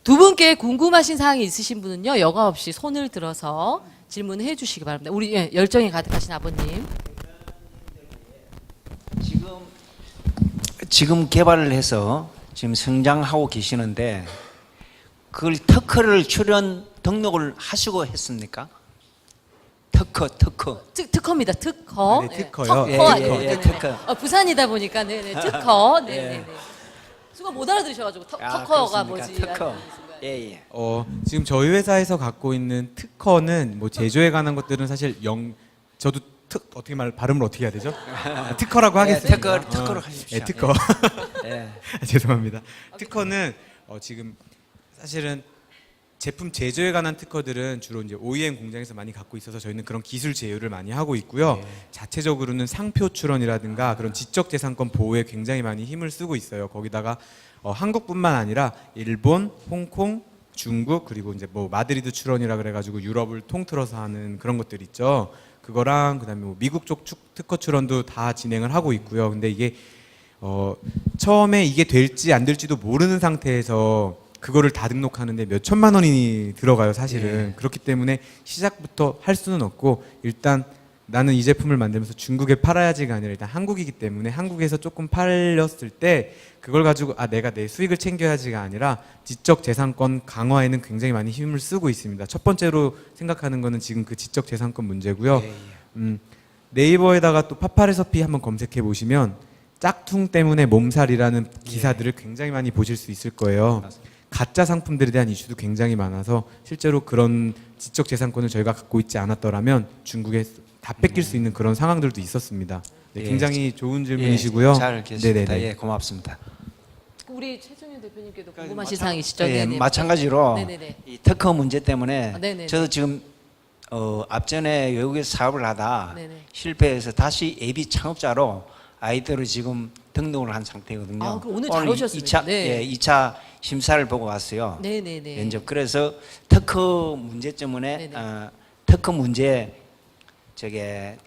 두 분께 궁금하신 사항이 있으신 분은요, 여과 없이 손을 들어서 질문해 주시기 바랍니다. 우리 열정이 가득하신 아버님. 지금 개발을 해서 지금 성장하고 계시는데 그걸 특허를 출연 등록을 하시고 했습니까? 특허. 특허입니다. 특허. 네, 특허요. 특허. 예, 네네. 예, 특허. 부산이다 보니까 네네 특허. 네네네. 수가 못 알아들으셔가지고 특허가 뭐지? 특허. 예. 지금 저희 회사에서 갖고 있는 특허는 뭐 제조에 관한 것들은 사실 저도 어떻게 발음을 어떻게 해야 되죠? 특허라고 하겠습니다. 특허로 하십시오. 예, 특허. 예. 죄송합니다. 특허는 지금 사실은 제품 제조에 관한 특허들은 주로 이제 OEM 공장에서 많이 갖고 있어서 저희는 그런 기술 제휴를 많이 하고 있고요. 자체적으로는 상표 출원이라든가 그런 지적재산권 보호에 굉장히 많이 힘을 쓰고 있어요. 거기다가 한국뿐만 아니라 일본, 홍콩, 중국 그리고 이제 뭐 마드리드 출원이라 그래가지고 유럽을 통틀어서 하는 그런 것들 있죠. 그거랑 그다음에 뭐 미국 쪽 특허 출원도 다 진행을 하고 있고요. 근데 이게 처음에 이게 될지 안 될지도 모르는 상태에서 그거를 다 등록하는데 몇 천만 원이 들어가요, 사실은. 그렇기 때문에 시작부터 할 수는 없고 일단 나는 이 제품을 만들면서 중국에 팔아야지가 아니라 일단 한국이기 때문에 한국에서 조금 팔렸을 때 그걸 가지고 내가 내 수익을 챙겨야지가 아니라 지적재산권 강화에는 굉장히 많이 힘을 쓰고 있습니다. 첫 번째로 생각하는 거는 지금 그 지적재산권 문제고요. 네이버에다가 또 파파레서피 한번 검색해 보시면 짝퉁 때문에 몸살이라는 기사들을 굉장히 많이 보실 수 있을 거예요. 가짜 상품들에 대한 이슈도 굉장히 많아서 실제로 그런 지적재산권을 저희가 갖고 있지 않았더라면 중국에 다 뺏길 수 있는 그런 상황들도 있었습니다. 네, 굉장히 좋은 질문이시고요. 잘 알겠습니다. 네네네. 예, 고맙습니다. 우리 최종현 대표님께도 궁금하신 사항 있으시죠? 예, 네네. 마찬가지로 네네네. 이 특허 문제 때문에 네네네. 저도 지금 앞전에 외국에서 사업을 하다 네네. 실패해서 다시 예비 창업자로 아이들을 지금 등록을 한 상태거든요. 아, 그럼 오늘 잘 오셨습니다. 2차, 네. 예, 2차 심사를 보고 왔어요. 네네네. 면접. 그래서 특허 문제 때문에 네네. 특허 문제 저게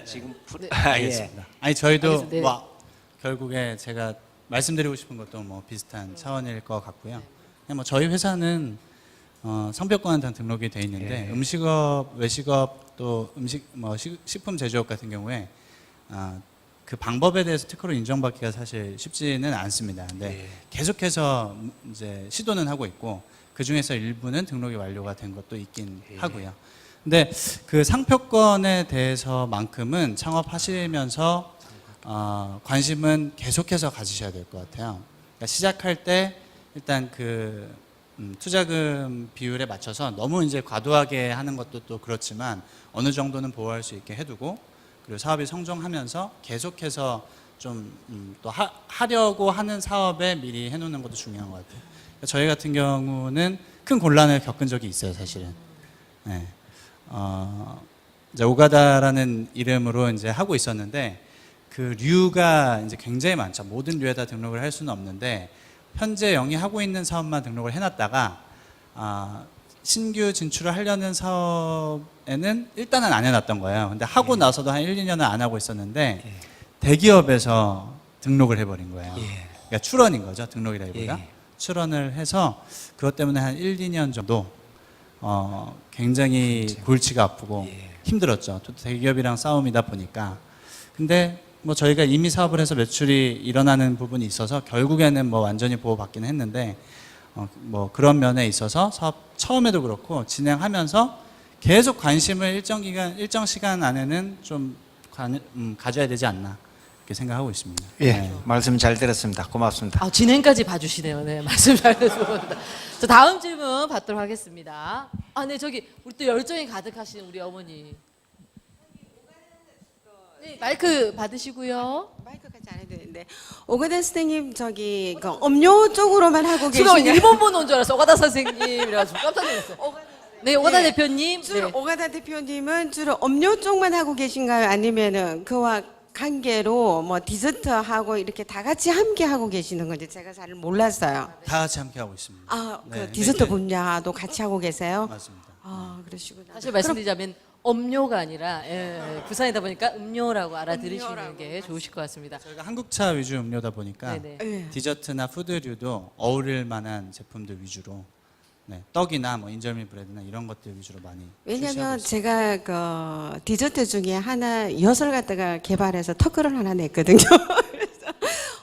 지금 네. 알겠습니다. 아니 저희도 알겠습니다. 네. 뭐 결국에 제가 말씀드리고 싶은 것도 뭐 비슷한 차원일 것 같고요. 그냥 뭐 저희 회사는 상표권한테 등록이 돼 있는데 음식업, 외식업 또 음식 뭐 식품 제조업 같은 경우에 그 방법에 대해서 특허로 인정받기가 사실 쉽지는 않습니다. 근데 계속해서 이제 시도는 하고 있고 그 중에서 일부는 등록이 완료가 된 것도 있긴 하고요. 근데 그 상표권에 대해서만큼은 창업하시면서 관심은 계속해서 가지셔야 될 것 같아요. 그러니까 시작할 때 일단 그 투자금 비율에 맞춰서 너무 이제 과도하게 하는 것도 또 그렇지만 어느 정도는 보호할 수 있게 해두고 그리고 사업이 성장하면서 계속해서 좀 또 하려고 하는 사업에 미리 해놓는 것도 중요한 것 같아요. 그러니까 저희 같은 경우는 큰 곤란을 겪은 적이 있어요, 사실은. 네. 이제 오가다라는 이름으로 이제 하고 있었는데 그 류가 이제 굉장히 많죠. 모든 류에다 등록을 할 수는 없는데 현재 영위하고 있는 사업만 등록을 해놨다가 신규 진출을 하려는 사업에는 일단은 안 해놨던 거예요. 근데 하고 나서도 한 1, 2년은 안 하고 있었는데 대기업에서 등록을 해버린 거예요. 그러니까 출원인 거죠. 등록이라기보다. 출원을 해서 그것 때문에 한 1, 2년 정도 굉장히 골치가 아프고 힘들었죠. 또 대기업이랑 싸움이다 보니까. 근데 뭐 저희가 이미 사업을 해서 매출이 일어나는 부분이 있어서 결국에는 뭐 완전히 보호받기는 했는데 뭐 그런 면에 있어서 사업 처음에도 그렇고 진행하면서 계속 관심을 일정 시간 안에는 좀 가져야 되지 않나 이렇게 생각하고 있습니다. 예, 말씀 잘 들었습니다. 고맙습니다. 진행까지 봐주시네요. 네, 말씀 잘 해주셨습니다. 자, 다음 질문 받도록 하겠습니다. 네, 저기 우리 또 열정이 가득하신 우리 어머니. 네, 마이크 받으시고요. 마이크까지 안 해도 되는데 오가다 선생님 저기 그 음료 쪽으로만 하고 제가 계시나요? 일본 분 온 줄 알았어. 오가다 선생님이라서 깜짝 놀랐어요. 네, 오가다 네. 대표님. 주로 네. 오가다 대표님은 주로 음료 쪽만 하고 계신가요? 아니면은 그와 관계로 뭐 디저트하고 이렇게 다 같이 함께 하고 계시는 건지 제가 잘 몰랐어요. 다 같이 함께 하고 있습니다. 그 네, 디저트 네. 분야도 같이 하고 계세요? 맞습니다. 그러시구나. 사실 말씀드리자면 음료가 아니라 부산이다 보니까 음료라고 알아들으시는 음료라고 게 좋으실 것 같습니다. 저희가 한국차 위주 음료다 보니까 네네. 예. 디저트나 푸드류도 어울릴 만한 제품들 위주로 네, 떡이나 뭐 인절미 브레드나 이런 것들 위주로 많이 왜냐면 출시하고 제가 그 디저트 중에 하나 엿을 갖다가 개발해서 터크를 하나 냈거든요. 그래서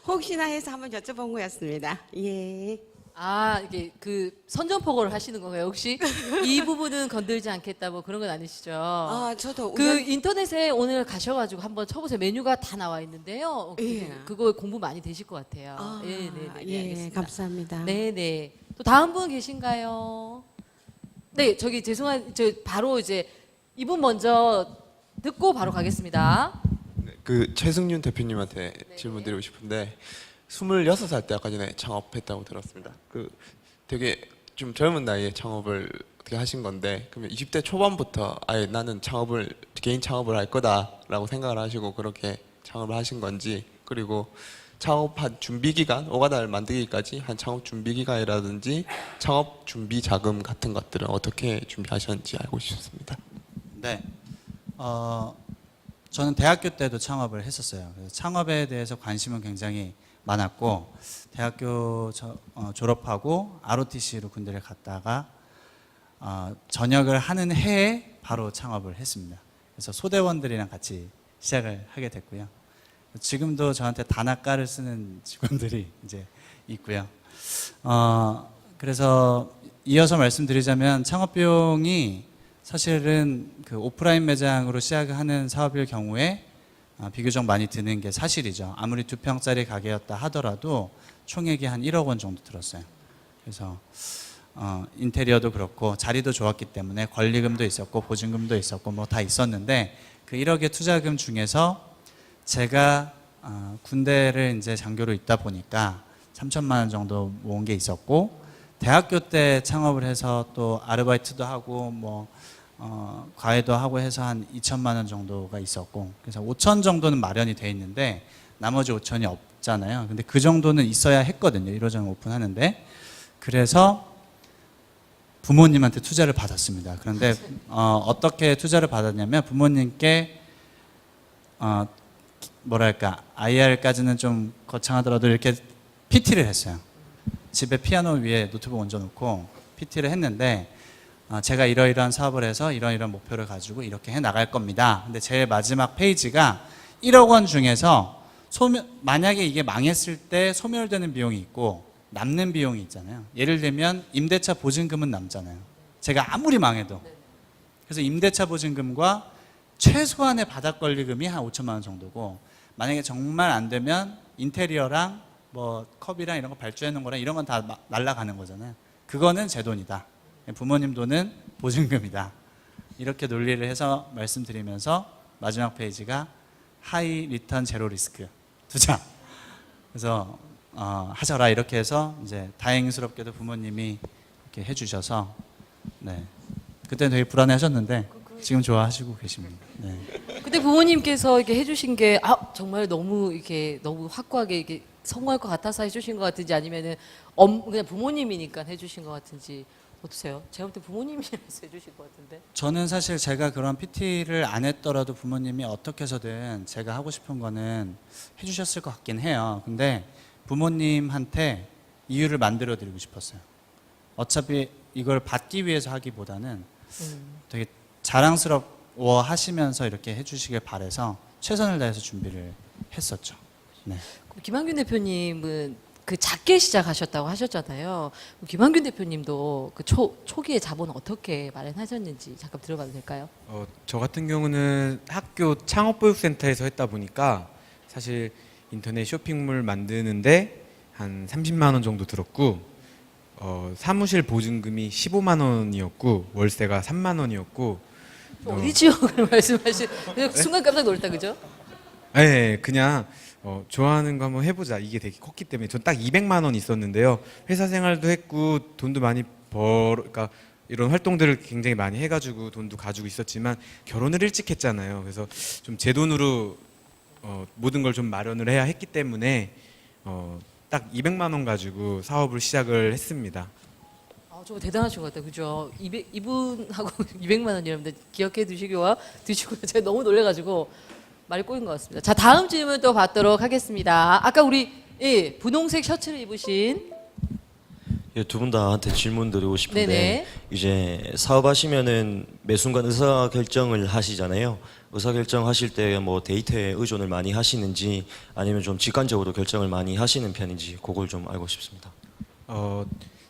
혹시나 해서 한번 여쭤본 거였습니다. 예. 아, 이게 그 선전포고를 하시는 건가요? 혹시 이 부분은 건들지 않겠다 뭐 그런 건 아니시죠? 저도 그 인터넷에 오늘 가셔가지고 한번 쳐보세요. 메뉴가 다 나와 있는데요. 예. 그거 공부 많이 되실 것 같아요. 네, 예, 알겠습니다. 감사합니다. 네네. 또 다음 분 계신가요? 네, 저기 저 바로 이제 이분 먼저 듣고 바로 가겠습니다. 그 최승윤 대표님한테 질문드리고 싶은데 26살 때 아까 전에 창업했다고 들었습니다. 그 되게 좀 젊은 나이에 창업을 어떻게 하신 건데 그러면 20대 초반부터 아예 나는 개인 창업을 할 거다라고 생각을 하시고 그렇게 창업을 하신 건지 그리고 창업한 준비 기간, 오가다를 만들기까지 한 창업 준비 기간이라든지 창업 준비 자금 같은 것들은 어떻게 준비하셨는지 알고 싶습니다. 네. 저는 대학교 때도 창업을 했었어요. 그래서 창업에 대해서 관심은 굉장히 많았고 대학교 졸업하고 ROTC로 군대를 갔다가 전역을 하는 해에 바로 창업을 했습니다. 그래서 소대원들이랑 같이 시작을 하게 됐고요. 지금도 저한테 단아가를 쓰는 직원들이 이제 있고요. 그래서 이어서 말씀드리자면 창업 비용이 사실은 그 오프라인 매장으로 시작하는 사업일 경우에 비교적 많이 드는 게 사실이죠. 아무리 2평짜리 가게였다 하더라도 총액이 한 1억 원 정도 들었어요. 그래서 인테리어도 그렇고 자리도 좋았기 때문에 권리금도 있었고 보증금도 있었고 뭐 다 있었는데 그 1억의 투자금 중에서 제가 군대를 이제 장교로 있다 보니까 3천만 원 정도 모은 게 있었고 대학교 때 창업을 해서 또 아르바이트도 하고 뭐 과외도 하고 해서 한 2천만 원 정도가 있었고 그래서 5천 정도는 마련이 돼 있는데 나머지 5천이 없잖아요. 근데 그 정도는 있어야 했거든요. 1호점 오픈하는데 그래서 부모님한테 투자를 받았습니다. 그런데 어떻게 투자를 받았냐면 부모님께 뭐랄까 IR까지는 좀 거창하더라도 이렇게 PT를 했어요. 집에 피아노 위에 노트북 얹어놓고 PT를 했는데 제가 이러이러한 사업을 해서 이러이러한 목표를 가지고 이렇게 해 나갈 겁니다. 근데 제일 마지막 페이지가 1억 원 중에서 만약에 이게 망했을 때 소멸되는 비용이 있고 남는 비용이 있잖아요. 예를 들면 임대차 보증금은 남잖아요. 제가 아무리 망해도. 그래서 임대차 보증금과 최소한의 바닥 권리금이 한 5천만 원 정도고 만약에 정말 안 되면 인테리어랑 뭐 컵이랑 이런 거 발주해 놓은 거랑 이런 건 다 날라가는 거잖아요. 그거는 제 돈이다. 부모님 돈은 보증금이다. 이렇게 논리를 해서 말씀드리면서 마지막 페이지가 하이 리턴 제로 리스크 투자. 그래서 하셔라 이렇게 해서 이제 다행스럽게도 부모님이 이렇게 해주셔서 네 그때는 되게 불안해하셨는데 지금 좋아하시고 계십니다. 네. 그때 부모님께서 이렇게 해주신 게 정말 너무 이렇게 너무 확고하게 이렇게 성공할 것 같아서 해주신 것 같은지 아니면은 그냥 부모님이니까 해주신 것 같은지 어떠세요? 제가 볼 때 부모님이라서 해주신 것 같은데. 저는 사실 제가 그런 PT를 안 했더라도 부모님이 어떻게 해서든 제가 하고 싶은 거는 해주셨을 것 같긴 해요. 근데 부모님한테 이유를 만들어 드리고 싶었어요. 어차피 이걸 받기 위해서 하기보다는 되게 자랑스러워 하시면서 이렇게 해주시길 바래서 최선을 다해서 준비를 했었죠. 네. 김한균 대표님은 그 작게 시작하셨다고 하셨잖아요. 김한균 대표님도 그 초기에 자본을 어떻게 마련하셨는지 잠깐 들어봐도 될까요? 저 같은 경우는 학교 창업보육센터에서 했다 보니까 사실 인터넷 쇼핑몰 만드는데 한 30만 원 정도 들었고 사무실 보증금이 15만 원이었고 월세가 3만 원이었고 어디 지역을 말씀하신? 그냥 순간 깜짝 놀랐다 그죠? 네, 그냥 좋아하는 거 한번 해보자 이게 되게 컸기 때문에 전 딱 200만 원 있었는데요. 회사 생활도 했고 돈도 많이 그러니까 이런 활동들을 굉장히 많이 해가지고 돈도 가지고 있었지만 결혼을 일찍 했잖아요. 그래서 좀 제 돈으로 모든 걸 좀 마련을 해야 했기 때문에 딱 200만 원 가지고 사업을 시작을 했습니다. 정말 대단하신 것 같아요. 그죠? 이분하고 200만 원이라는데 기억해 두시고요. 제가 너무 놀래가지고 말이 꼬인 것 같습니다. 자, 다음 질문 또 받도록 하겠습니다. 아까 우리 분홍색 셔츠를 입으신 예, 두 분 다한테 질문 드리고 싶은데 네네. 이제 사업하시면은 매 순간 의사 결정을 하시잖아요. 의사 결정하실 때 뭐 데이터에 의존을 많이 하시는지 아니면 좀 직관적으로 결정을 많이 하시는 편인지 그걸 좀 알고 싶습니다.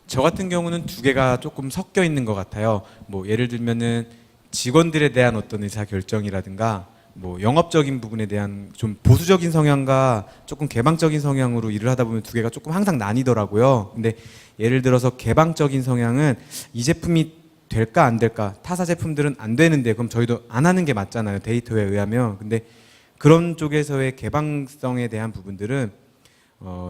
저 같은 경우는 두 개가 조금 섞여 있는 것 같아요. 뭐 예를 들면은 직원들에 대한 어떤 의사 결정이라든가 뭐 영업적인 부분에 대한 좀 보수적인 성향과 조금 개방적인 성향으로 일을 하다 보면 두 개가 조금 항상 나뉘더라고요. 근데 예를 들어서 개방적인 성향은 이 제품이 될까 안 될까, 타사 제품들은 안 되는데 그럼 저희도 안 하는 게 맞잖아요, 데이터에 의하면. 근데 그런 쪽에서의 개방성에 대한 부분들은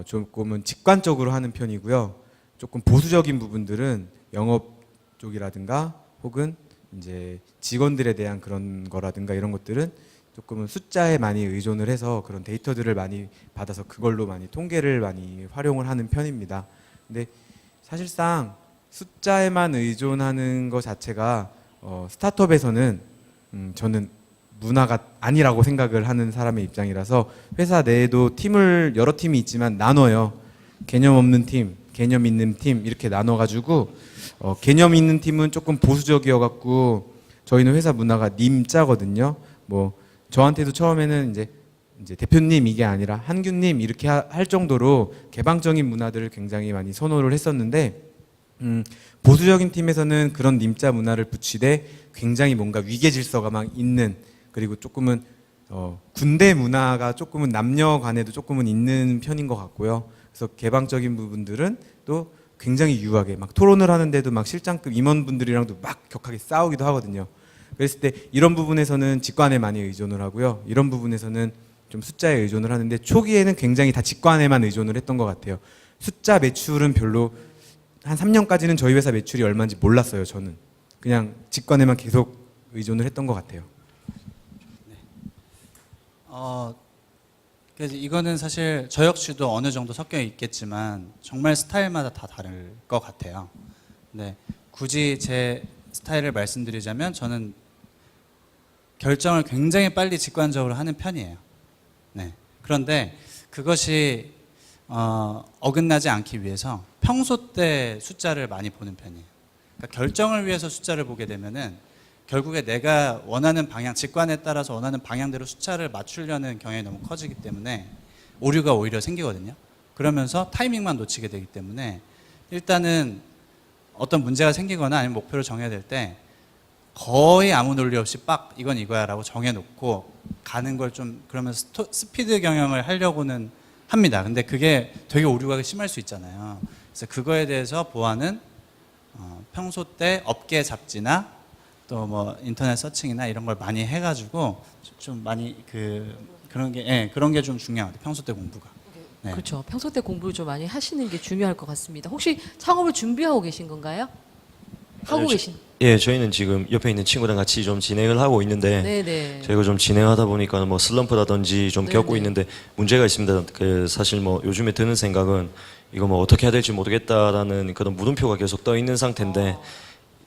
조금은 직관적으로 하는 편이고요. 조금 보수적인 부분들은 영업 쪽이라든가 혹은 이제 직원들에 대한 그런 거라든가 이런 것들은 조금은 숫자에 많이 의존을 해서 그런 데이터들을 많이 받아서 그걸로 많이 통계를 많이 활용을 하는 편입니다. 근데 사실상 숫자에만 의존하는 것 자체가 스타트업에서는 저는 문화가 아니라고 생각을 하는 사람의 입장이라서 회사 내에도 여러 팀이 있지만 나눠요. 개념 없는 팀, 개념 있는 팀 이렇게 나눠가지고 개념 있는 팀은 조금 보수적이어갖고 저희는 회사 문화가 님자거든요. 뭐 저한테도 처음에는 이제 대표님 이게 아니라 한규님 이렇게 할 정도로 개방적인 문화들을 굉장히 많이 선호를 했었는데 보수적인 팀에서는 그런 님자 문화를 붙이되 굉장히 뭔가 위계 질서가 막 있는, 그리고 조금은 군대 문화가 조금은 남녀 간에도 조금은 있는 편인 것 같고요. 그래서 개방적인 부분들은 또 굉장히 유하게 막 토론을 하는데도 막 실장급 임원분들이랑도 막 격하게 싸우기도 하거든요. 그랬을 때 이런 부분에서는 직관에 많이 의존을 하고요. 이런 부분에서는 좀 숫자에 의존을 하는데 초기에는 굉장히 다 직관에만 의존을 했던 것 같아요. 숫자 매출은 별로 한 3년까지는 저희 회사 매출이 얼마인지 몰랐어요. 저는 그냥 직관에만 계속 의존을 했던 것 같아요. 그래서 이거는 사실 저 역시도 어느 정도 섞여 있겠지만 정말 스타일마다 다 다를 것 같아요. 네, 굳이 제 스타일을 말씀드리자면 저는 결정을 굉장히 빨리 직관적으로 하는 편이에요. 네, 그런데 그것이 어긋나지 않기 위해서 평소 때 숫자를 많이 보는 편이에요. 그러니까 결정을 위해서 숫자를 보게 되면은 결국에 내가 원하는 방향, 직관에 따라서 원하는 방향대로 숫자를 맞추려는 경향이 너무 커지기 때문에 오류가 오히려 생기거든요. 그러면서 타이밍만 놓치게 되기 때문에 일단은 어떤 문제가 생기거나 아니면 목표를 정해야 될 때 거의 아무 논리 없이 빡 이건 이거야 라고 정해놓고 가는 걸 좀 그러면 스피드 경영을 하려고는 합니다. 근데 그게 되게 오류가 심할 수 있잖아요. 그래서 그거에 대해서 보안은 평소 때 업계 잡지나 또 뭐 인터넷 서칭이나 이런 걸 많이 해가지고 좀 많이 그런 게 좀 중요해요. 평소 때 공부가. 네. 그렇죠. 평소 때 공부를 좀 많이 하시는 게 중요할 것 같습니다. 혹시 창업을 준비하고 계신 건가요? 하고 아니요, 계신? 예, 저희는 지금 옆에 있는 친구랑 같이 좀 진행을 하고 있는데 네네. 저희가 좀 진행하다 보니까 뭐 슬럼프라든지 좀 겪고 네네. 있는데 있는데 문제가 있습니다. 사실 뭐 요즘에 드는 생각은 이거 뭐 어떻게 해야 될지 모르겠다라는 그런 물음표가 계속 떠 있는 상태인데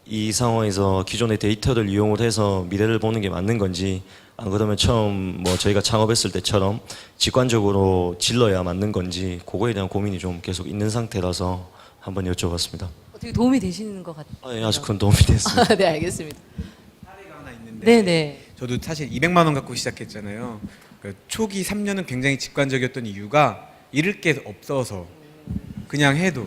이 상황에서 기존의 데이터를 이용을 해서 미래를 보는 게 맞는 건지, 안 그러면 처음 뭐 저희가 창업했을 때처럼 직관적으로 질러야 맞는 건지, 그거에 대한 고민이 좀 계속 있는 상태라서 한번 여쭤봤습니다. 어떻게 도움이 되시는 것 같아요? 예, 아주 큰 도움이 됐습니다. 네, 알겠습니다. 사례가 하나 있는데 네네. 저도 사실 200만 원 갖고 시작했잖아요. 그러니까 초기 3년은 굉장히 직관적이었던 이유가 잃을 게 없어서 그냥 해도.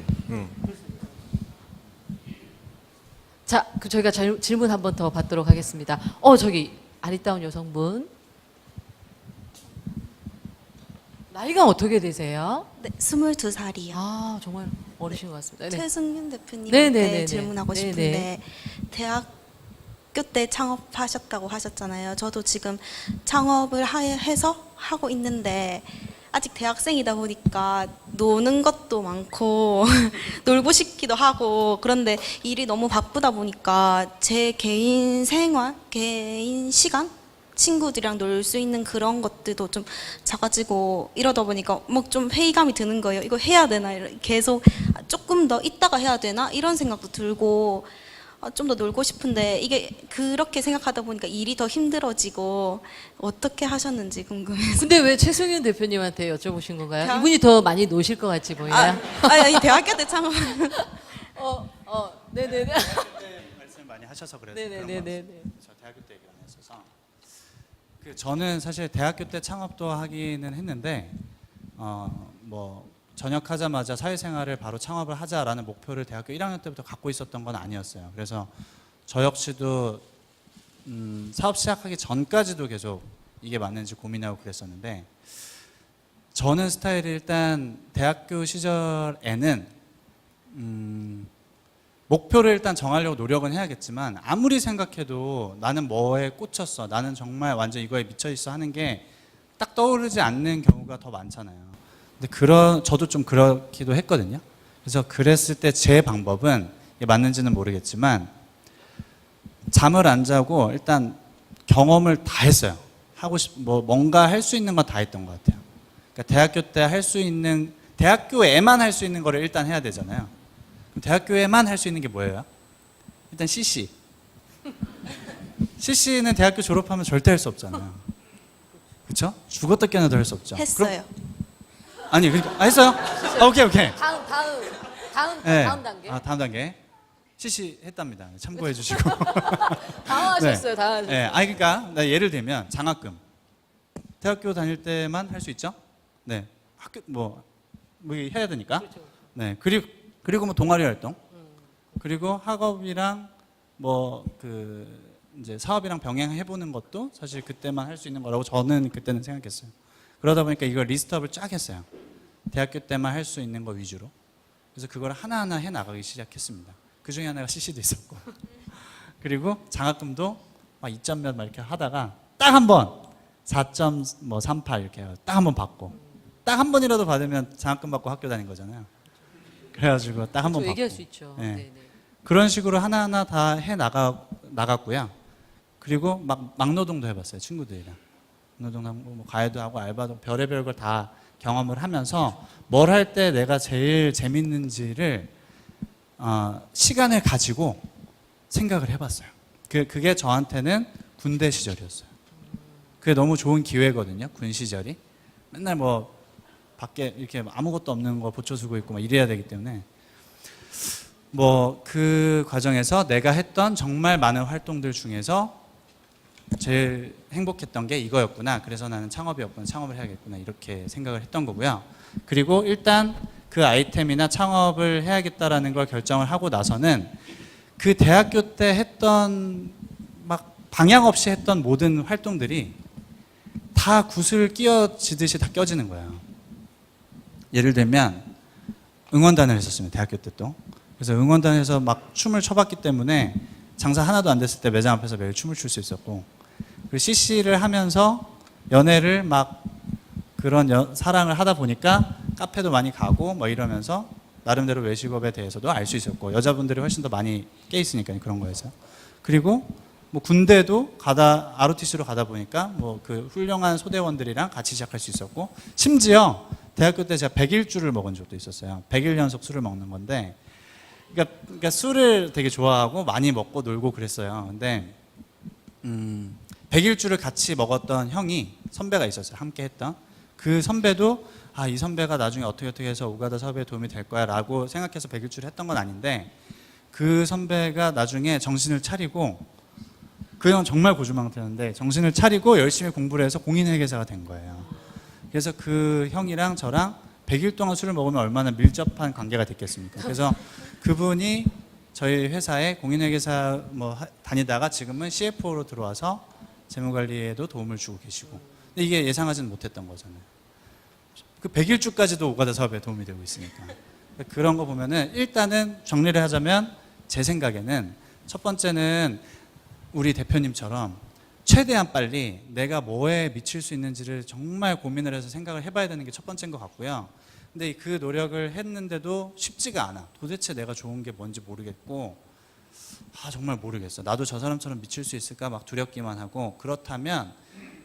자, 저희가 질문 한 번 더 받도록 하겠습니다. 저기 아리따운 여성분. 나이가 어떻게 되세요? 네, 22살이요. 아, 정말 어리신 것 같습니다. 네. 최승윤 대표님한테 네네네네. 질문하고 네네. 싶은데 대학교 때 창업하셨다고 하셨잖아요. 저도 지금 창업을 해서 하고 있는데 아직 대학생이다 보니까 노는 것도 많고 놀고 싶기도 하고, 그런데 일이 너무 바쁘다 보니까 제 개인 생활, 개인 시간, 친구들이랑 놀 수 있는 그런 것들도 좀 작아지고 이러다 보니까 막 좀 회의감이 드는 거예요. 이거 해야 되나? 계속 조금 더 있다가 해야 되나 이런 생각도 들고 좀 더 놀고 싶은데 이게 그렇게 생각하다 보니까 일이 더 힘들어지고 어떻게 하셨는지 궁금해서. 근데 왜 최승윤 대표님한테 여쭤보신 건가요? 대학- 이분이 더 많이 노실 것 같이 보이나요? 아니 대학교 때 창업. 네네네. 말씀을 많이 하셔서 그래서 네네네네. 저 대학교 때 얘기를 안 했어서 저는 사실 대학교 때 창업도 하기는 했는데 뭐 전역하자마자 사회생활을 바로 창업을 하자라는 목표를 대학교 1학년 때부터 갖고 있었던 건 아니었어요. 그래서 저 역시도 사업 시작하기 전까지도 계속 이게 맞는지 고민하고 그랬었는데 저는 스타일이 일단 대학교 시절에는 목표를 일단 정하려고 노력은 해야겠지만 아무리 생각해도 나는 뭐에 꽂혔어, 나는 정말 완전 이거에 미쳐 있어 하는 게 딱 떠오르지 않는 경우가 더 많잖아요. 근데 저도 좀 그렇기도 했거든요. 그래서 그랬을 때 제 방법은 이게 맞는지는 모르겠지만 잠을 안 자고 일단 경험을 다 했어요. 뭔가 할 수 있는 건 다 했던 것 같아요. 그러니까 대학교 때 할 수 있는 대학교에만 할 수 있는 거를 일단 해야 되잖아요. 그럼 대학교에만 할 수 있는 게 뭐예요? 일단 CC. CC는 대학교 졸업하면 절대 할 수 없잖아요. 그렇죠? 죽었다 깨어나도 할 수 없죠. 했어요. 아니 그러니까 했어요? 오케이. 다음 단계. 다음 단계. CC 했답니다. 참고해 주시고. 당황하셨어요. 네. 당황하셨어요. 네. 아니 그러니까 예를 들면 장학금. 대학교 다닐 때만 할 수 있죠? 네. 학교 뭐 해야 되니까. 그렇죠. 네. 그리고 뭐 동아리 활동. 그리고 학업이랑 이제 사업이랑 병행해 보는 것도 사실 그때만 할 수 있는 거라고 저는 그때는 생각했어요. 그러다 보니까 이걸 리스트업을 쫙 했어요. 대학교 때만 할 수 있는 거 위주로. 그래서 그걸 하나하나 해 나가기 시작했습니다. 그 중에 하나가 CC도 있었고. 그리고 장학금도 막 2점 몇 막 이렇게 하다가 딱 한 번 4.38 이렇게 딱 한 번 받고 딱 한 번이라도 받으면 장학금 받고 학교 다닌 거잖아요. 그래가지고 딱 한 번 받고. 얘기할 수 있죠. 네. 네네. 그런 식으로 하나하나 다 해 나갔고요. 그리고 막노동도 해봤어요. 친구들이랑. 막노동하고 뭐 과외도 하고 알바도 별의별 걸 다 경험을 하면서 뭘 할 때 내가 제일 재밌는지를 시간을 가지고 생각을 해봤어요. 그게 저한테는 군대 시절이었어요. 그게 너무 좋은 기회거든요. 군 시절이. 맨날 뭐 밖에 이렇게 아무것도 없는 거 보초 쓰고 있고 막 이래야 되기 때문에 그 과정에서 내가 했던 정말 많은 활동들 중에서 제일 행복했던 게 이거였구나. 그래서 나는 창업을 해야겠구나. 이렇게 생각을 했던 거고요. 그리고 일단 그 아이템이나 창업을 해야겠다라는 걸 결정을 하고 나서는 그 대학교 때 했던 방향 없이 했던 모든 활동들이 다 구슬 끼어지듯이 다 껴지는 거예요. 예를 들면 응원단을 했었습니다. 대학교 때 또. 그래서 응원단에서 막 춤을 춰봤기 때문에 장사 하나도 안 됐을 때 매장 앞에서 매일 춤을 출 수 있었고, 그리고 CC를 하면서 연애를 그런 사랑을 하다 보니까 카페도 많이 가고 뭐 이러면서 나름대로 외식업에 대해서도 알 수 있었고, 여자분들이 훨씬 더 많이 깨 있으니까 그런 거에서. 그리고 뭐 군대도 ROTC로 가다 보니까 그 훌륭한 소대원들이랑 같이 시작할 수 있었고, 심지어 대학교 때 제가 100일주를 먹은 적도 있었어요. 100일 연속 술을 먹는 건데, 그러니까 술을 되게 좋아하고 많이 먹고 놀고 그랬어요. 근데 100일주를 같이 먹었던 선배가 있었어요. 함께 했던. 그 선배도 이 선배가 나중에 어떻게 해서 오가다 사업에 도움이 될 거야 라고 생각해서 100일주를 했던 건 아닌데, 그 선배가 나중에 정신을 차리고, 그 형은 정말 고주망태였는데 정신을 차리고 열심히 공부를 해서 공인회계사가 된 거예요. 그래서 그 형이랑 저랑 100일 동안 술을 먹으면 얼마나 밀접한 관계가 됐겠습니까? 그래서 그분이 저희 회사에 공인회계사 다니다가 지금은 CFO로 들어와서 재무관리에도 도움을 주고 계시고, 근데 이게 예상하지는 못했던 거잖아요. 그 100일주까지도 오가다 사업에 도움이 되고 있으니까. 그런 거 보면은 일단은 정리를 하자면 제 생각에는 첫 번째는 우리 대표님처럼 최대한 빨리 내가 뭐에 미칠 수 있는지를 정말 고민을 해서 생각을 해봐야 되는 게 첫 번째인 것 같고요. 근데 그 노력을 했는데도 쉽지가 않아. 도대체 내가 좋은 게 뭔지 모르겠고, 정말 모르겠어. 나도 저 사람처럼 미칠 수 있을까 막 두렵기만 하고. 그렇다면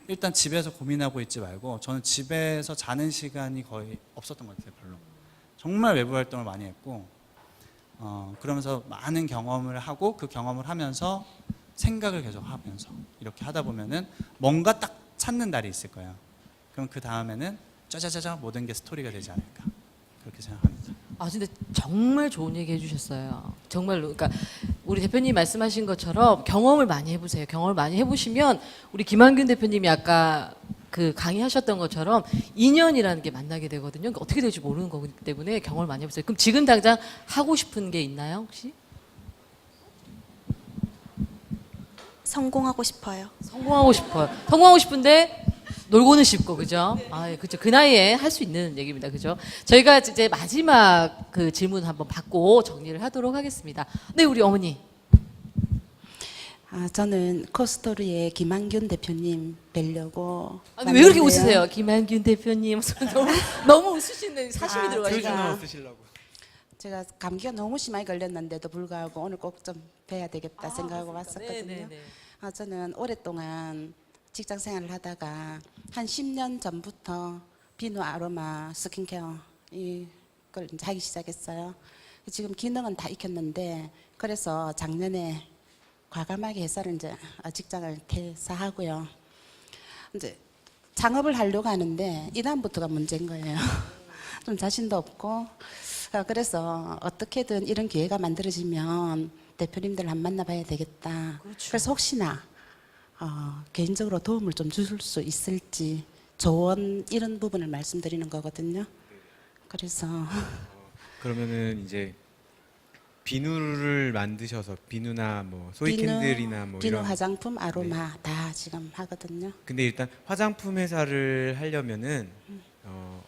일단 집에서 고민하고 있지 말고, 저는 집에서 자는 시간이 거의 없었던 것 같아요. 별로. 정말 외부 활동을 많이 했고 그러면서 많은 경험을 하고 그 경험을 하면서 생각을 계속 하면서 이렇게 하다 보면은 뭔가 딱 찾는 날이 있을 거예요. 그럼 그 다음에는 짜자자자 모든 게 스토리가 되지 않을까 그렇게 생각합니다. 아 근데 정말 좋은 얘기 해주셨어요. 정말로. 그러니까 우리 대표님 말씀하신 것처럼 경험을 많이 해보세요. 경험을 많이 해보시면 우리 김한균 대표님이 아까 그 강의하셨던 것처럼 인연이라는 게 만나게 되거든요. 그러니까 어떻게 될지 모르는 거기 때문에 경험을 많이 해보세요. 그럼 지금 당장 하고 싶은 게 있나요, 혹시? 성공하고 싶어요. 성공하고 싶어요. 성공하고 싶은데 놀고는 싶고, 그죠? 아, 예, 그죠. 그 나이에 할 수 있는 얘기입니다, 그죠? 저희가 이제 마지막 그 질문 한번 받고 정리를 하도록 하겠습니다. 네, 우리 어머니. 저는 코스토리의 김한균 대표님 뵈려고. 아니, 왜 그렇게 왔는데요. 웃으세요? 김한균 대표님. 너무 웃으시는데 사심이 아, 들어가시죠. 제가- 제가 감기가 너무 심하게 걸렸는데도 불구하고 오늘 꼭 좀 뵈야 되겠다 생각하고 왔었거든요. 네네네. 저는 오랫동안 직장 생활을 하다가 한 10년 전부터 비누 아로마 스킨케어 이걸 이제 하기 시작했어요. 지금 기능은 다 익혔는데 그래서 작년에 과감하게 회사를 이제 직장을 퇴사하고요. 이제 창업을 하려고 하는데 이단부터가 문제인 거예요. 좀 자신도 없고 그래서 어떻게든 이런 기회가 만들어지면 대표님들 한 만나봐야 되겠다. 그래서 혹시나 개인적으로 도움을 좀 줄 수 있을지 조언 이런 부분을 말씀드리는 거거든요. 그래서 그러면은 이제 비누를 만드셔서 비누나 뭐 소이캔들이나 뭐 비누 이런 화장품 아로마 다 지금 하거든요. 근데 일단 화장품 회사를 하려면은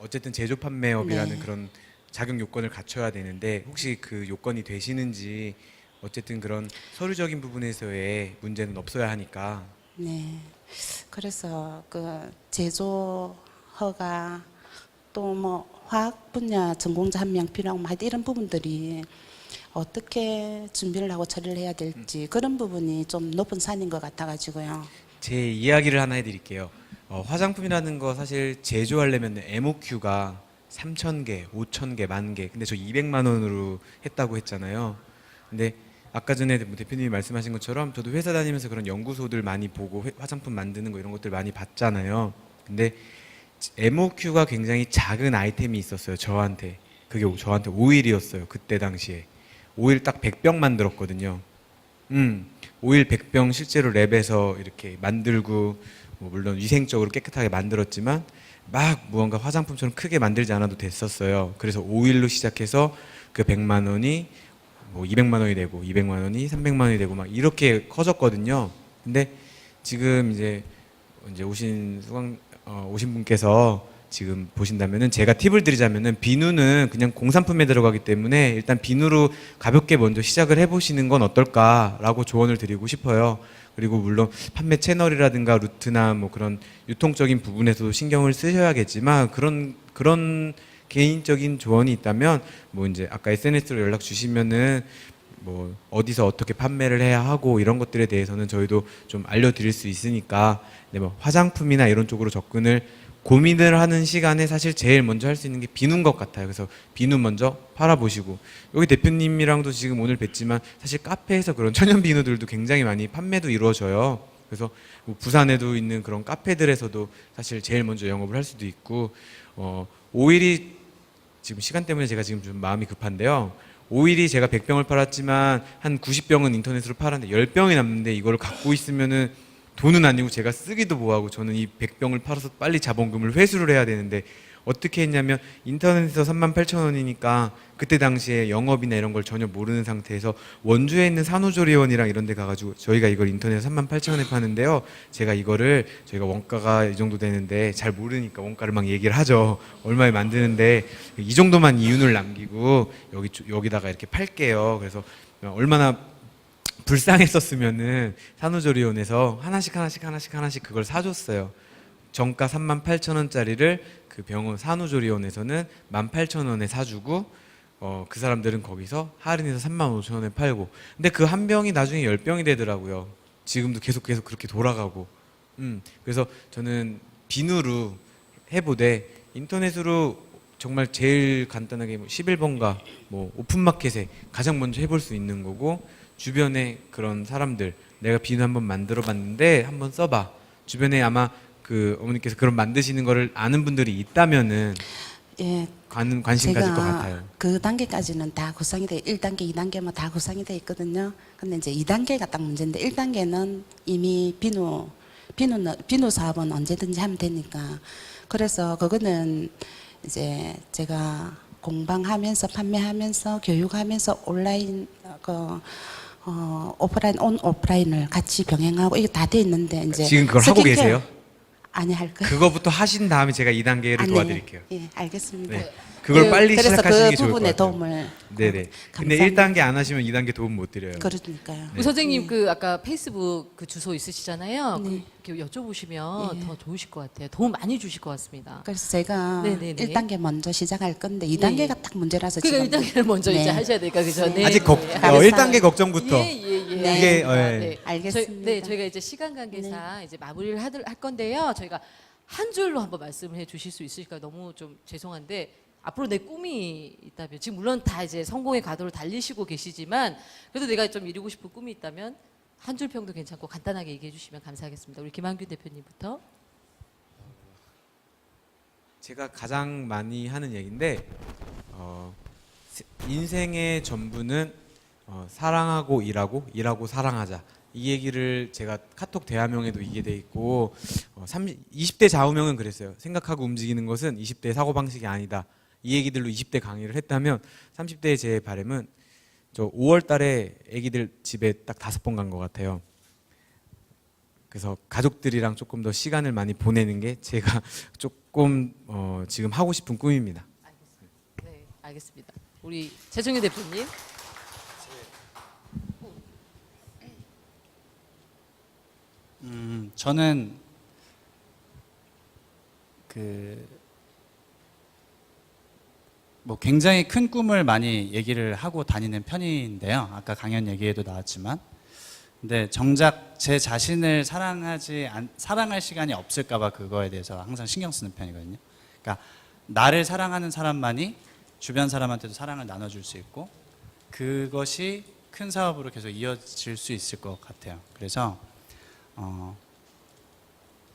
어쨌든 제조 판매업이라는 네. 그런 자격 요건을 갖춰야 되는데 혹시 그 요건이 되시는지 어쨌든 그런 서류적인 부분에서의 문제는 없어야 하니까 네. 그래서 그 제조 허가 또 뭐 화학 분야 전공자 한 명 필요하고 막 이런 부분들이 어떻게 준비를 하고 처리를 해야 될지 그런 부분이 좀 높은 산인 것 같아가지고요. 제 이야기를 하나 해드릴게요. 화장품이라는 거 사실 제조하려면 MOQ가 3,000개, 5,000개, 10,000개. 근데 저 200만 원으로 했다고 했잖아요. 근데 아까 전에 대표님이 말씀하신 것처럼 저도 회사 다니면서 그런 연구소들 많이 보고 화장품 만드는 거 이런 것들 많이 봤잖아요. 근데 MOQ가 굉장히 작은 아이템이 있었어요. 저한테. 그게 저한테 오일이었어요. 그때 당시에. 오일 딱 100병 만들었거든요. 오일 100병 실제로 랩에서 이렇게 만들고 뭐 물론 위생적으로 깨끗하게 만들었지만 막 무언가 화장품처럼 크게 만들지 않아도 됐었어요. 그래서 오일로 시작해서 그 100만 원이 뭐 200만 원이 되고 200만 원이 300만 원이 되고 막 이렇게 커졌거든요. 근데 지금 이제 오신 분께서 지금 보신다면은 제가 팁을 드리자면은 비누는 그냥 공산품에 들어가기 때문에 일단 비누로 가볍게 먼저 시작을 해보시는 건 어떨까라고 조언을 드리고 싶어요. 그리고 물론 판매 채널이라든가 루트나 뭐 그런 유통적인 부분에서도 신경을 쓰셔야겠지만 그런 개인적인 조언이 있다면 뭐 이제 아까 SNS로 연락 주시면은 뭐 어디서 어떻게 판매를 해야 하고 이런 것들에 대해서는 저희도 좀 알려드릴 수 있으니까 네, 뭐 화장품이나 이런 쪽으로 접근을 고민을 하는 시간에 사실 제일 먼저 할 수 있는 게 비누인 것 같아요. 그래서 비누 먼저 팔아보시고 여기 대표님이랑도 지금 오늘 뵀지만 사실 카페에서 그런 천연 비누들도 굉장히 많이 판매도 이루어져요. 그래서 뭐 부산에도 있는 그런 카페들에서도 사실 제일 먼저 영업을 할 수도 있고 오일이 지금 시간 때문에 제가 지금 좀 마음이 급한데요. 오일이 제가 100병을 팔았지만 한 90병은 인터넷으로 팔았는데 10병이 남는데 이걸 갖고 있으면은 돈은 아니고 제가 쓰기도 뭐하고 저는 이 100병을 팔아서 빨리 자본금을 회수를 해야 되는데 어떻게 했냐면 인터넷에서 38,000원이니까 그때 당시에 영업이나 이런 걸 전혀 모르는 상태에서 원주에 있는 산후조리원이랑 이런 데 가가지고 저희가 이걸 인터넷에서 38,000원에 파는데요. 제가 이거를 저희가 원가가 이 정도 되는데 잘 모르니까 원가를 막 얘기를 하죠. 얼마에 만드는데 이 정도만 이윤을 남기고 여기다가 이렇게 팔게요. 그래서 얼마나 불쌍했었으면은 산후조리원에서 하나씩 그걸 사줬어요. 정가 38,000원짜리를 그 병원 산후조리원에서는 18,000원에 사주고 그 사람들은 거기서 할인해서 35,000원에 팔고 근데 그 한 병이 나중에 10병이 되더라고요. 지금도 계속 그렇게 돌아가고 그래서 저는 비누로 해보되 인터넷으로 정말 제일 간단하게 뭐 11번가 뭐 오픈마켓에 가장 먼저 해볼 수 있는 거고, 주변에 그런 사람들 내가 비누 한번 만들어 봤는데 한번 써봐. 주변에 아마 그 어머니께서 그런 만드시는 거를 아는 분들이 있다면은 예, 관심 가질 것 같아요. 그 단계까지는 다 구상이 돼 1단계, 2단계 뭐 다 구상이 돼 있거든요. 근데 이제 2단계가 딱 문제인데 1단계는 이미 비누 사업은 언제든지 하면 되니까. 그래서 그거는 이제 제가 공방하면서 판매하면서 교육하면서 온라인 오프라인 오프라인을 같이 병행하고 이게 다 돼 있는데 이제 지금 그걸 하고 스킨케어- 계세요? 아니 할 거예요. 그거부터 하신 다음에 제가 2단계를 아, 네. 도와드릴게요. 예, 알겠습니다. 네. 그걸 빨리 그래서 시작하시는 그 게 좋을 것 부분에 같아요. 도움을 네네. 근데 감사합니다. 1단계 안 하시면 2단계 도움 못 드려요. 그러니까요. 우리 선생님 그 아까 페이스북 그 주소 있으시잖아요. 네. 그 이렇게 여쭤보시면 예. 더 좋으실 것 같아요. 도움 많이 주실 것 같습니다. 그래서 제가 네네네. 1단계 먼저 시작할 건데 예, 2단계가 예. 딱 문제라서 그러니까 지금 1단계를 먼저 이제 네. 하셔야 되니까 그죠? 네. 아직 네. 알겠어요. 1단계 걱정부터. 예. 네. 이게 네. 알겠습니다. 네, 저희가 이제 시간 관계상 이제 마무리를 할 건데요. 저희가 한 줄로 한번 말씀을 해 주실 수 있으실까요? 너무 좀 죄송한데 앞으로 내 꿈이 있다면, 지금 물론 다 이제 성공의 가도를 달리시고 계시지만 그래도 내가 좀 이루고 싶은 꿈이 있다면 한 줄 평도 괜찮고 간단하게 얘기해 주시면 감사하겠습니다. 우리 김한균 대표님부터. 제가 가장 많이 하는 얘기인데, 인생의 전부는 사랑하고 일하고 사랑하자. 이 얘기를 제가 카톡 대화명에도 이게 돼 있고, 20대 좌우명은 그랬어요. 생각하고 움직이는 것은 20대의 사고방식이 아니다. 이 얘기들로 20대 강의를 했다면, 30대의 제 바람은 저 5월 달에 아기들 집에 딱 5번 간 것 같아요. 그래서 가족들이랑 조금 더 시간을 많이 보내는 게 제가 조금 지금 하고 싶은 꿈입니다. 네, 알겠습니다. 우리 최종희 대표님. 저는 뭐 굉장히 큰 꿈을 많이 얘기를 하고 다니는 편인데요. 아까 강연 얘기에도 나왔지만, 근데 정작 제 자신을 사랑할 시간이 없을까봐 그거에 대해서 항상 신경 쓰는 편이거든요. 그러니까 나를 사랑하는 사람만이 주변 사람한테도 사랑을 나눠줄 수 있고, 그것이 큰 사업으로 계속 이어질 수 있을 것 같아요. 그래서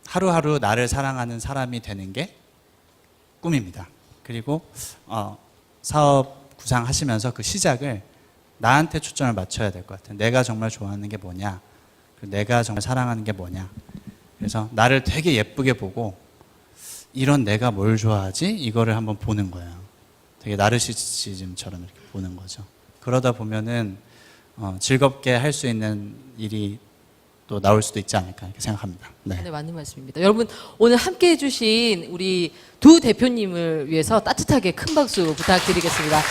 하루하루 나를 사랑하는 사람이 되는 게 꿈입니다. 그리고 사업 구상하시면서 그 시작을 나한테 초점을 맞춰야 될 것 같아요. 내가 정말 좋아하는 게 뭐냐, 그리고 내가 정말 사랑하는 게 뭐냐. 그래서 나를 되게 예쁘게 보고 이런 내가 뭘 좋아하지? 이거를 한번 보는 거예요. 되게 나르시시즘처럼 이렇게 보는 거죠. 그러다 보면은 즐겁게 할 수 있는 일이 또 나올 수도 있지 않을까 이렇게 생각합니다. 네. 네, 맞는 말씀입니다. 여러분 오늘 함께 해주신 우리 두 대표님을 위해서 따뜻하게 큰 박수 부탁드리겠습니다.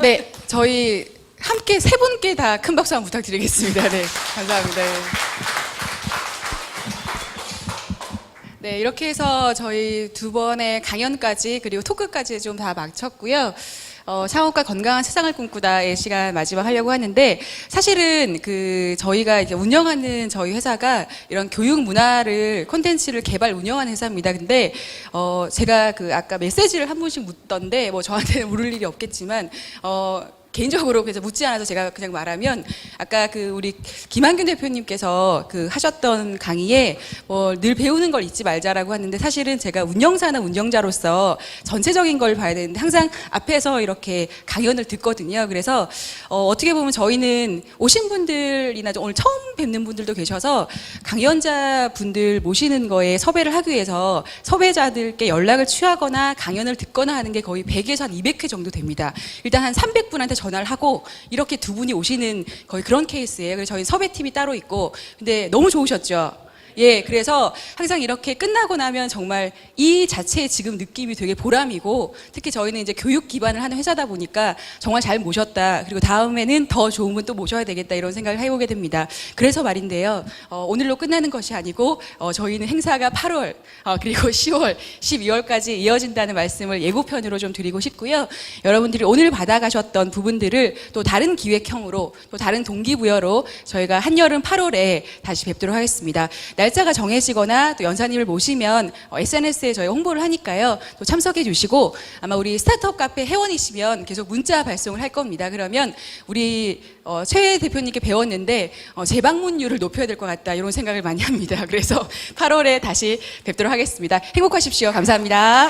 네, 저희 함께 세 분께 다 큰 박수 한번 부탁드리겠습니다. 네, 감사합니다. 네, 이렇게 해서 저희 두 번의 강연까지 그리고 토크까지 좀 다 마쳤고요. 창업과 건강한 세상을 꿈꾸다의 시간 마지막 하려고 하는데, 사실은 저희가 이제 운영하는 저희 회사가 이런 교육 문화를 콘텐츠를 개발 운영하는 회사입니다. 근데 제가 아까 메시지를 한 분씩 묻던데 뭐 저한테는 물을 일이 없겠지만 개인적으로 그래서 묻지 않아서 제가 그냥 말하면, 아까 우리 김한균 대표님께서 하셨던 강의에 뭐 늘 배우는 걸 잊지 말자라고 하는데, 사실은 제가 운영사나 운영자로서 전체적인 걸 봐야 되는데 항상 앞에서 이렇게 강연을 듣거든요. 그래서 어떻게 보면 저희는 오신 분들이나 오늘 처음 뵙는 분들도 계셔서 강연자 분들 모시는 거에 섭외를 하기 위해서 섭외자들께 연락을 취하거나 강연을 듣거나 하는 게 거의 100에서 한 200회 정도 됩니다. 일단 한 300분한테 전화를 하고 이렇게 두 분이 오시는 거의 그런 케이스예요. 그래서 저희 섭외팀이 따로 있고, 근데 너무 좋으셨죠? 예, 그래서 항상 이렇게 끝나고 나면 정말 이 자체의 지금 느낌이 되게 보람이고, 특히 저희는 이제 교육 기반을 하는 회사다 보니까 정말 잘 모셨다. 그리고 다음에는 더 좋은 분 또 모셔야 되겠다. 이런 생각을 해보게 됩니다. 그래서 말인데요. 오늘로 끝나는 것이 아니고 저희는 행사가 8월 그리고 10월, 12월까지 이어진다는 말씀을 예고편으로 좀 드리고 싶고요. 여러분들이 오늘 받아가셨던 부분들을 또 다른 기획형으로 또 다른 동기부여로 저희가 한여름 8월에 다시 뵙도록 하겠습니다. 날짜가 정해지거나 또 연사님을 모시면 SNS에 저희 홍보를 하니까요. 또 참석해 주시고 아마 우리 스타트업 카페 회원이시면 계속 문자 발송을 할 겁니다. 그러면 우리 최 대표님께 배웠는데 재방문율을 높여야 될 것 같다 이런 생각을 많이 합니다. 그래서 8월에 다시 뵙도록 하겠습니다. 행복하십시오. 감사합니다.